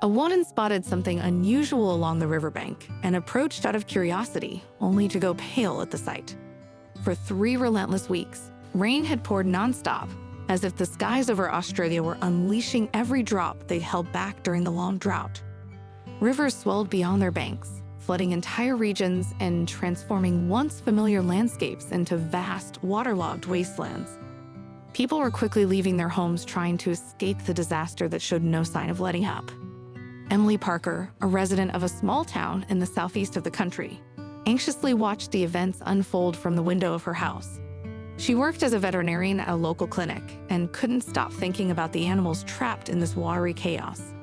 A woman spotted something unusual along the riverbank and approached out of curiosity, only to go pale at the sight. For 3 relentless weeks, rain had poured nonstop, as if the skies over Australia were unleashing every drop they'd held back during the long drought. Rivers swelled beyond their banks, flooding entire regions and transforming once familiar landscapes into vast, waterlogged wastelands. People were quickly leaving their homes trying to escape the disaster that showed no sign of letting up. Emily Parker, a resident of a small town in the southeast of the country, anxiously watched the events unfold from the window of her house. She worked as a veterinarian at a local clinic and couldn't stop thinking about the animals trapped in this watery chaos.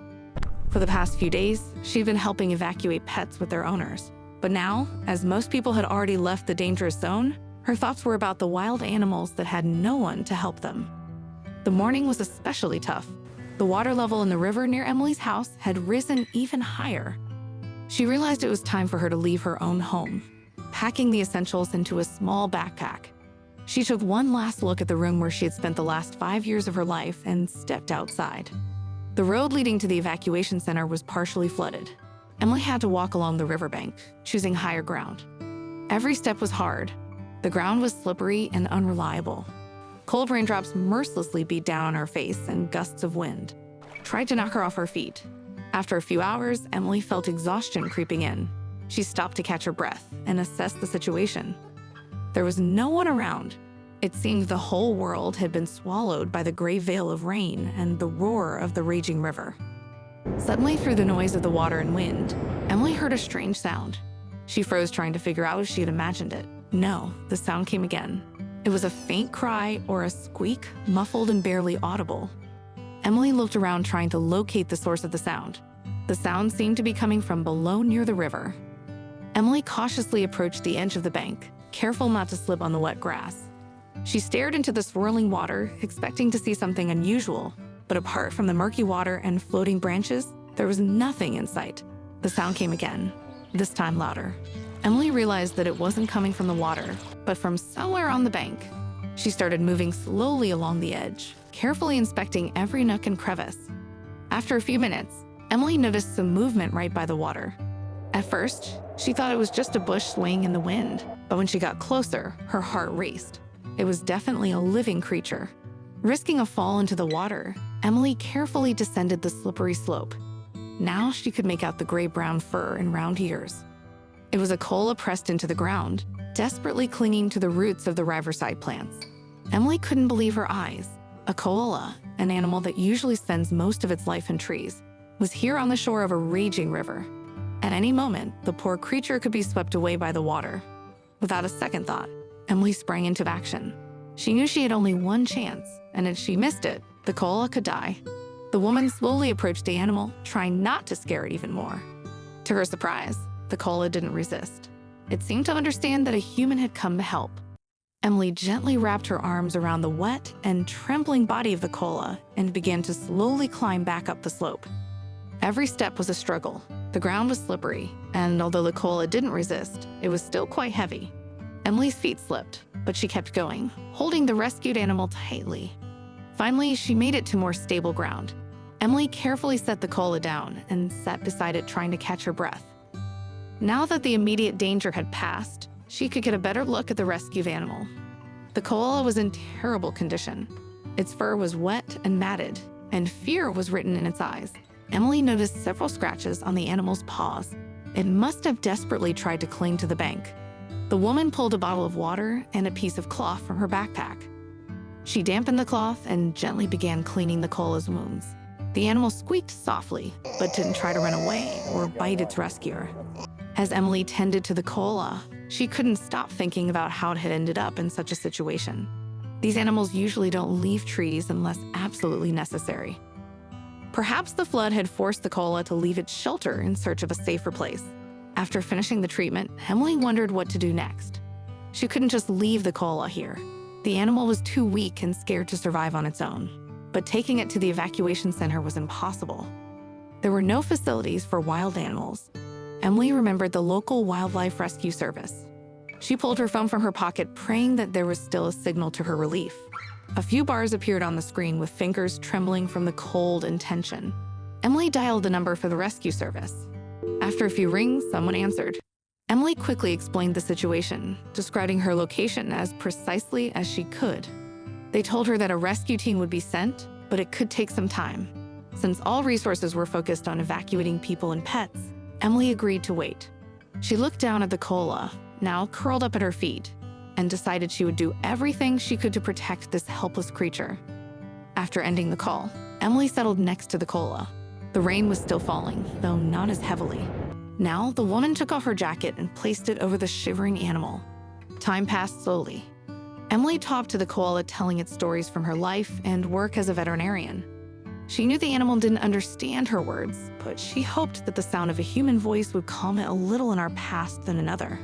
For the past few days, she'd been helping evacuate pets with their owners. But now, as most people had already left the dangerous zone, her thoughts were about the wild animals that had no one to help them. The morning was especially tough. The water level in the river near Emily's house had risen even higher. She realized it was time for her to leave her own home, packing the essentials into a small backpack. She took one last look at the room where she had spent the last 5 years of her life and stepped outside. The road leading to the evacuation center was partially flooded. Emily had to walk along the riverbank, choosing higher ground. Every step was hard. The ground was slippery and unreliable. Cold raindrops mercilessly beat down on her face, and gusts of wind tried to knock her off her feet. After a few hours, Emily felt exhaustion creeping in. She stopped to catch her breath and assess the situation. There was no one around. It seemed the whole world had been swallowed by the gray veil of rain and the roar of the raging river. Suddenly, through the noise of the water and wind, Emily heard a strange sound. She froze, trying to figure out if she had imagined it. No, the sound came again. It was a faint cry or a squeak, muffled and barely audible. Emily looked around, trying to locate the source of the sound. The sound seemed to be coming from below near the river. Emily cautiously approached the edge of the bank, careful not to slip on the wet grass. She stared into the swirling water, expecting to see something unusual, but apart from the murky water and floating branches, there was nothing in sight. The sound came again, this time louder. Emily realized that it wasn't coming from the water, but from somewhere on the bank. She started moving slowly along the edge, carefully inspecting every nook and crevice. After a few minutes, Emily noticed some movement right by the water. At first, she thought it was just a bush swaying in the wind, but when she got closer, her heart raced. It was definitely a living creature. Risking a fall into the water, Emily carefully descended the slippery slope. Now she could make out the gray-brown fur and round ears. It was a koala pressed into the ground, desperately clinging to the roots of the riverside plants. Emily couldn't believe her eyes. A koala, an animal that usually spends most of its life in trees, was here on the shore of a raging river. At any moment, the poor creature could be swept away by the water. Without a second thought, Emily sprang into action. She knew she had only one chance, and if she missed it, the koala could die. The woman slowly approached the animal, trying not to scare it even more. To her surprise, the koala didn't resist. It seemed to understand that a human had come to help. Emily gently wrapped her arms around the wet and trembling body of the koala and began to slowly climb back up the slope. Every step was a struggle. The ground was slippery, and although the koala didn't resist, it was still quite heavy. Emily's feet slipped, but she kept going, holding the rescued animal tightly. Finally, she made it to more stable ground. Emily carefully set the koala down and sat beside it, trying to catch her breath. Now that the immediate danger had passed, she could get a better look at the rescued animal. The koala was in terrible condition. Its fur was wet and matted, and fear was written in its eyes. Emily noticed several scratches on the animal's paws. It must have desperately tried to cling to the bank. The woman pulled a bottle of water and a piece of cloth from her backpack. She dampened the cloth and gently began cleaning the koala's wounds. The animal squeaked softly, but didn't try to run away or bite its rescuer. As Emily tended to the koala, she couldn't stop thinking about how it had ended up in such a situation. These animals usually don't leave trees unless absolutely necessary. Perhaps the flood had forced the koala to leave its shelter in search of a safer place. After finishing the treatment, Emily wondered what to do next. She couldn't just leave the koala here. The animal was too weak and scared to survive on its own. But taking it to the evacuation center was impossible. There were no facilities for wild animals. Emily remembered the local wildlife rescue service. She pulled her phone from her pocket, praying that there was still a signal to her relief. A few bars appeared on the screen with fingers trembling from the cold and tension. Emily dialed the number for the rescue service. After a few rings, someone answered. Emily quickly explained the situation, describing her location as precisely as she could. They told her that a rescue team would be sent, but it could take some time. Since all resources were focused on evacuating people and pets, Emily agreed to wait. She looked down at the koala, now curled up at her feet, and decided she would do everything she could to protect this helpless creature. After ending the call, Emily settled next to the koala. The rain was still falling, though not as heavily. Now, the woman took off her jacket and placed it over the shivering animal. Time passed slowly. Emily talked to the koala, telling it stories from her life and work as a veterinarian. She knew the animal didn't understand her words, but she hoped that the sound of a human voice would calm it a little in our past than another.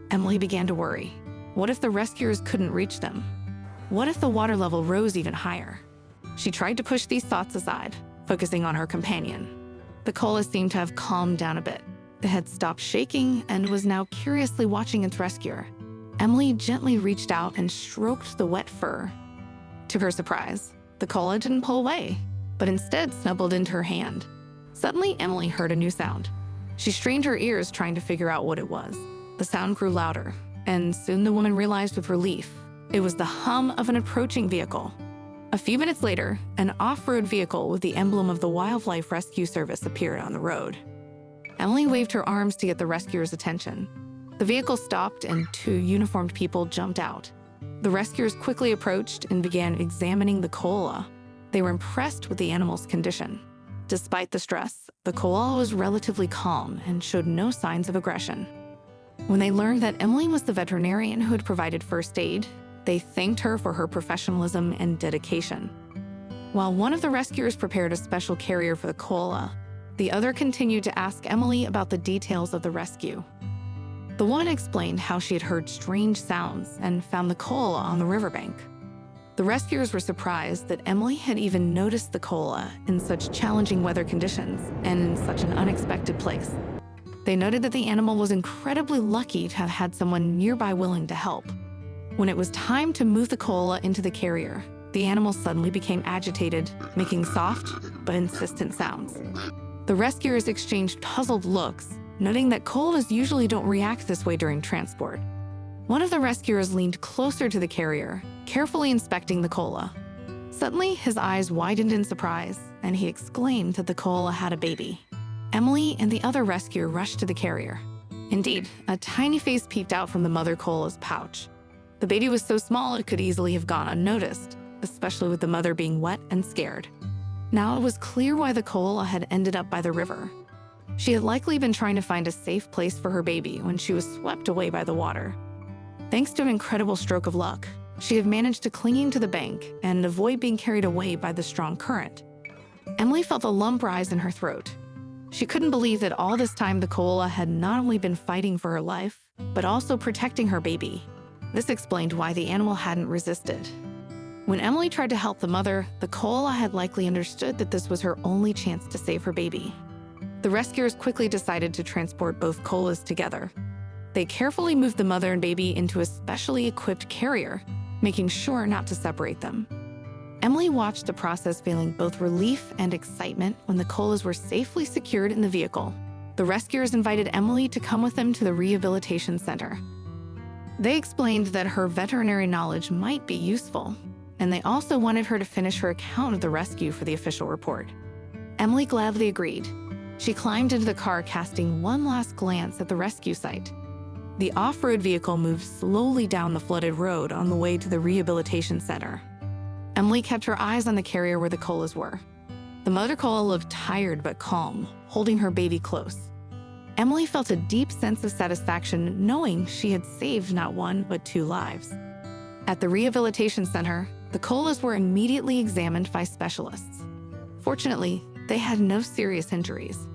Emily began to worry. What if the rescuers couldn't reach them? What if the water level rose even higher? She tried to push these thoughts aside, focusing on her companion. The koala seemed to have calmed down a bit. It had stopped shaking and was now curiously watching its rescuer. Emily gently reached out and stroked the wet fur. To her surprise, the koala didn't pull away, but instead snuggled into her hand. Suddenly, Emily heard a new sound. She strained her ears, trying to figure out what it was. The sound grew louder, and soon the woman realized with relief it was the hum of an approaching vehicle. A few minutes later, an off-road vehicle with the emblem of the Wildlife Rescue Service appeared on the road. Emily waved her arms to get the rescuers' attention. The vehicle stopped and 2 uniformed people jumped out. The rescuers quickly approached and began examining the koala. They were impressed with the animal's condition. Despite the stress, the koala was relatively calm and showed no signs of aggression. When they learned that Emily was the veterinarian who had provided first aid, they thanked her for her professionalism and dedication. While one of the rescuers prepared a special carrier for the koala, the other continued to ask Emily about the details of the rescue. The one explained how she had heard strange sounds and found the koala on the riverbank. The rescuers were surprised that Emily had even noticed the koala in such challenging weather conditions and in such an unexpected place. They noted that the animal was incredibly lucky to have had someone nearby willing to help. When it was time to move the koala into the carrier, the animal suddenly became agitated, making soft but insistent sounds. The rescuers exchanged puzzled looks, noting that koalas usually don't react this way during transport. One of the rescuers leaned closer to the carrier, carefully inspecting the koala. Suddenly, his eyes widened in surprise, and he exclaimed that the koala had a baby. Emily and the other rescuer rushed to the carrier. Indeed, a tiny face peeped out from the mother koala's pouch. The baby was so small it could easily have gone unnoticed, especially with the mother being wet and scared. Now it was clear why the koala had ended up by the river. She had likely been trying to find a safe place for her baby when she was swept away by the water. Thanks to an incredible stroke of luck, she had managed to cling to the bank and avoid being carried away by the strong current. Emily felt a lump rise in her throat. She couldn't believe that all this time the koala had not only been fighting for her life, but also protecting her baby. This explained why the animal hadn't resisted. When Emily tried to help the mother, the koala had likely understood that this was her only chance to save her baby. The rescuers quickly decided to transport both koalas together. They carefully moved the mother and baby into a specially equipped carrier, making sure not to separate them. Emily watched the process, feeling both relief and excitement when the koalas were safely secured in the vehicle. The rescuers invited Emily to come with them to the rehabilitation center. They explained that her veterinary knowledge might be useful, and they also wanted her to finish her account of the rescue for the official report. Emily gladly agreed. She climbed into the car, casting one last glance at the rescue site. The off-road vehicle moved slowly down the flooded road on the way to the rehabilitation center. Emily kept her eyes on the carrier where the koalas were. The mother koala looked tired but calm, holding her baby close. Emily felt a deep sense of satisfaction knowing she had saved not 1 but 2 lives. At the rehabilitation center, the koalas were immediately examined by specialists. Fortunately, they had no serious injuries.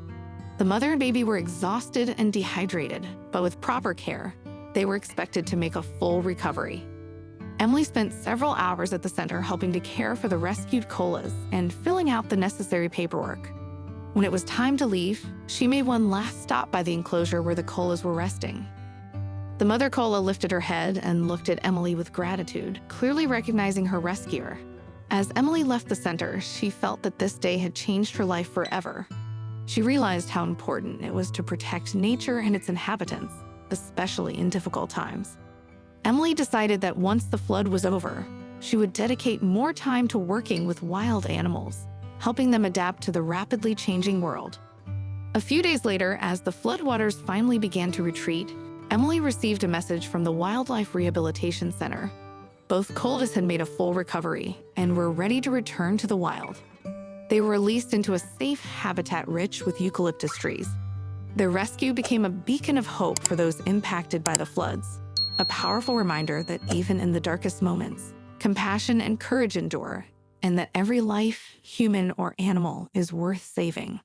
The mother and baby were exhausted and dehydrated, but with proper care, they were expected to make a full recovery. Emily spent several hours at the center helping to care for the rescued koalas and filling out the necessary paperwork. When it was time to leave, she made one last stop by the enclosure where the koalas were resting. The mother koala lifted her head and looked at Emily with gratitude, clearly recognizing her rescuer. As Emily left the center, she felt that this day had changed her life forever. She realized how important it was to protect nature and its inhabitants, especially in difficult times. Emily decided that once the flood was over, she would dedicate more time to working with wild animals, helping them adapt to the rapidly changing world. A few days later, as the floodwaters finally began to retreat, Emily received a message from the Wildlife Rehabilitation Center. Both cultists had made a full recovery and were ready to return to the wild. They were released into a safe habitat rich with eucalyptus trees. Their rescue became a beacon of hope for those impacted by the floods, a powerful reminder that even in the darkest moments, compassion and courage endure, and that every life, human or animal, is worth saving.